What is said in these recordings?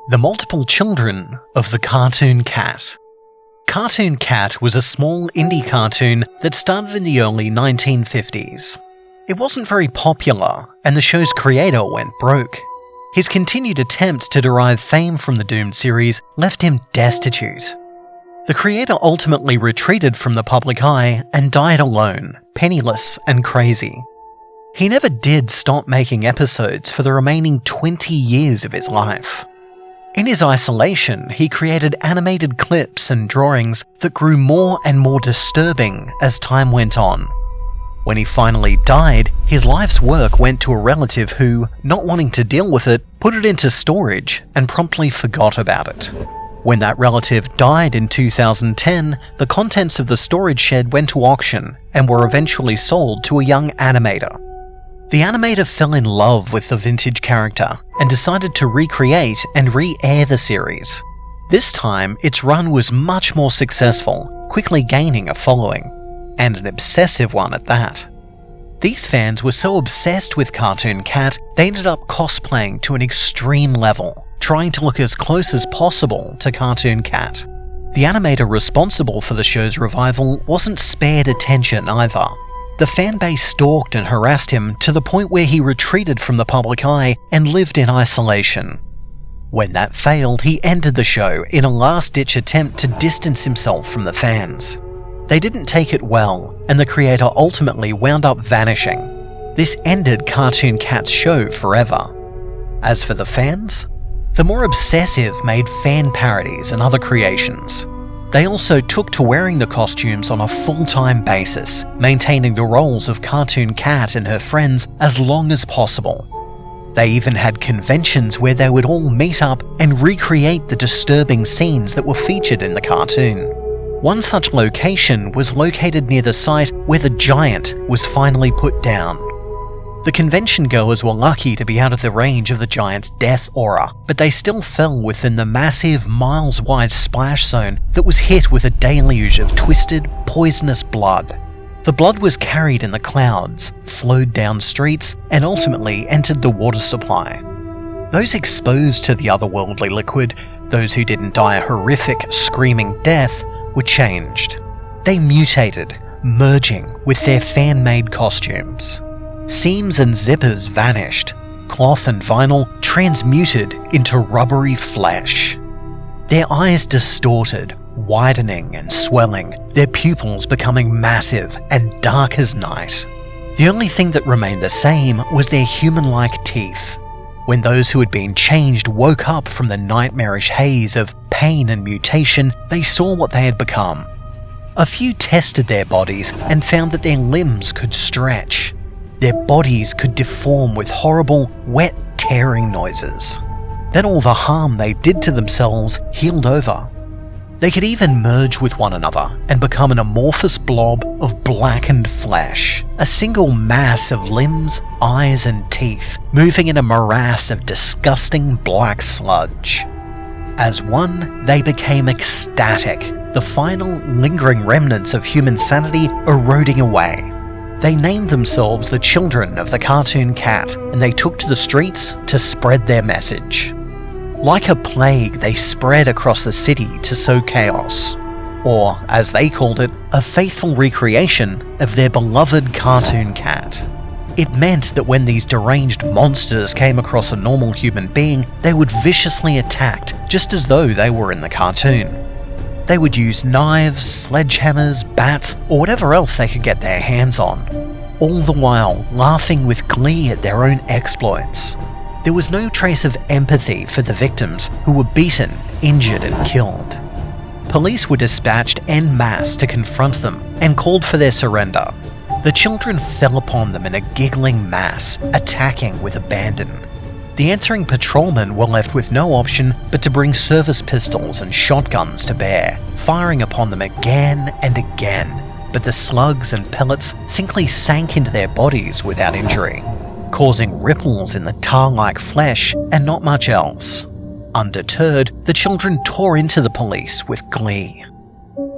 The Multiple Children of the Cartoon Cat. Cartoon Cat was a small indie cartoon that started in the early 1950s. It wasn't very popular, and the show's creator went broke. His continued attempts to derive fame from the doomed series left him destitute. The creator ultimately retreated from the public eye and died alone, penniless and crazy. He never did stop making episodes for the remaining 20 years of his life. In his isolation, he created animated clips and drawings that grew more and more disturbing as time went on. When he finally died, his life's work went to a relative who, not wanting to deal with it, put it into storage and promptly forgot about it. When that relative died in 2010, the contents of the storage shed went to auction and were eventually sold to a young animator. The animator fell in love with the vintage character and decided to recreate and re-air the series. This time, its run was much more successful, quickly gaining a following, and an obsessive one at that. These fans were so obsessed with Cartoon Cat, they ended up cosplaying to an extreme level, trying to look as close as possible to Cartoon Cat. The animator responsible for the show's revival wasn't spared attention either. The fanbase stalked and harassed him to the point where he retreated from the public eye and lived in isolation. When that failed, he ended the show in a last-ditch attempt to distance himself from the fans. They didn't take it well, and the creator ultimately wound up vanishing. This ended Cartoon Cat's show forever. As for the fans, the more obsessive made fan parodies and other creations. They also took to wearing the costumes on a full-time basis, maintaining the roles of Cartoon Cat and her friends as long as possible. They even had conventions where they would all meet up and recreate the disturbing scenes that were featured in the cartoon. One such location was located near the site where the giant was finally put down. The convention goers were lucky to be out of the range of the giant's death aura, but they still fell within the massive, miles-wide splash zone that was hit with a deluge of twisted, poisonous blood. The blood was carried in the clouds, flowed down streets, and ultimately entered the water supply. Those exposed to the otherworldly liquid, those who didn't die a horrific, screaming death, were changed. They mutated, merging with their fan-made costumes. Seams and zippers vanished, cloth and vinyl transmuted into rubbery flesh. Their eyes distorted, widening and swelling, their pupils becoming massive and dark as night. The only thing that remained the same was their human-like teeth. When those who had been changed woke up from the nightmarish haze of pain and mutation, they saw what they had become. A few tested their bodies and found that their limbs could stretch. Their bodies could deform with horrible, wet, tearing noises. Then all the harm they did to themselves healed over. They could even merge with one another and become an amorphous blob of blackened flesh, a single mass of limbs, eyes and teeth, moving in a morass of disgusting black sludge. As one, they became ecstatic, the final lingering remnants of human sanity eroding away. They named themselves the Children of the Cartoon Cat, and they took to the streets to spread their message. Like a plague, they spread across the city to sow chaos, or, as they called it, a faithful recreation of their beloved Cartoon Cat. It meant that when these deranged monsters came across a normal human being, they would viciously attack, just as though they were in the cartoon. They would use knives, sledgehammers, bats, or whatever else they could get their hands on, all the while laughing with glee at their own exploits. There was no trace of empathy for the victims who were beaten, injured, and killed. Police were dispatched en masse to confront them and called for their surrender. The children fell upon them in a giggling mass, attacking with abandon. The answering patrolmen were left with no option but to bring service pistols and shotguns to bear, firing upon them again and again, but the slugs and pellets simply sank into their bodies without injury, causing ripples in the tar-like flesh and not much else. Undeterred, the children tore into the police with glee.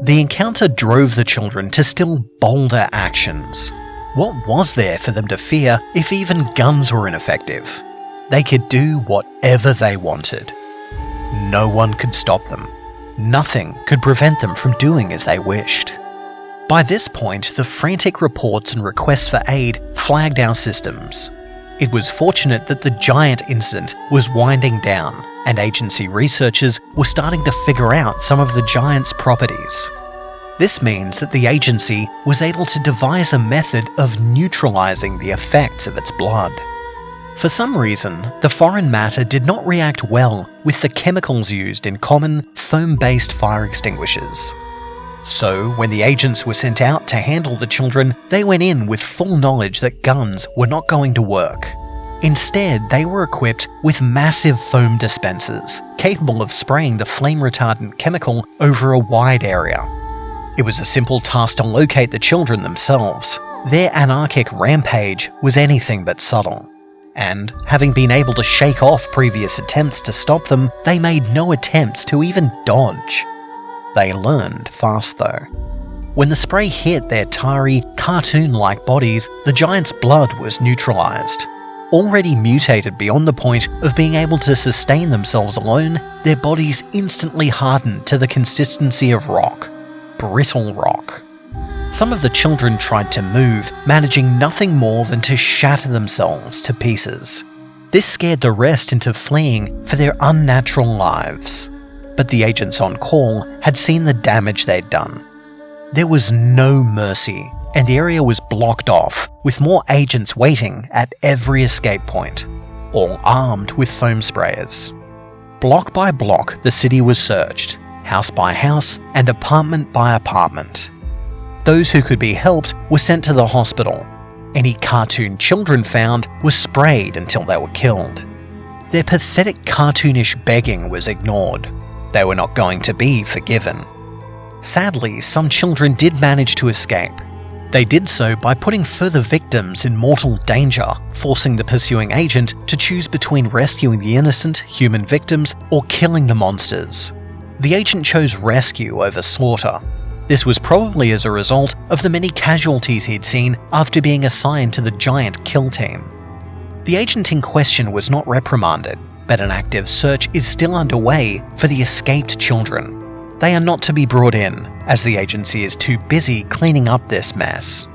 The encounter drove the children to still bolder actions. What was there for them to fear if even guns were ineffective? They could do whatever they wanted. no one could stop them. Nothing could prevent them from doing as they wished. By this point, the frantic reports and requests for aid flagged our systems. It was fortunate that the giant incident was winding down, and agency researchers were starting to figure out some of the giant's properties. This means that the agency was able to devise a method of neutralizing the effects of its blood. For some reason, the foreign matter did not react well with the chemicals used in common foam-based fire extinguishers. So, when the agents were sent out to handle the children, they went in with full knowledge that guns were not going to work. Instead, they were equipped with massive foam dispensers, capable of spraying the flame-retardant chemical over a wide area. It was a simple task to locate the children themselves. Their anarchic rampage was anything but subtle. And, having been able to shake off previous attempts to stop them, they made no attempts to even dodge. They learned fast though. When the spray hit their tarry, cartoon-like bodies, the giant's blood was neutralized. Already mutated beyond the point of being able to sustain themselves alone, their bodies instantly hardened to the consistency of rock. Brittle rock. Some of the children tried to move, managing nothing more than to shatter themselves to pieces. This scared the rest into fleeing for their unnatural lives. But the agents on call had seen the damage they'd done. There was no mercy, and the area was blocked off, with more agents waiting at every escape point, all armed with foam sprayers. Block by block, the city was searched, house by house and apartment by apartment. Those who could be helped were sent to the hospital. Any cartoon children found were sprayed until they were killed. Their pathetic cartoonish begging was ignored. They were not going to be forgiven. Sadly, some children did manage to escape. They did so by putting further victims in mortal danger, forcing the pursuing agent to choose between rescuing the innocent human victims or killing the monsters. The agent chose rescue over slaughter. This was probably as a result of the many casualties he'd seen after being assigned to the giant kill team. The agent in question was not reprimanded, but an active search is still underway for the escaped children. They are not to be brought in, as the agency is too busy cleaning up this mess.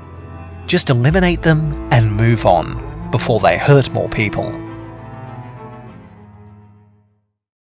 Just eliminate them and move on, before they hurt more people.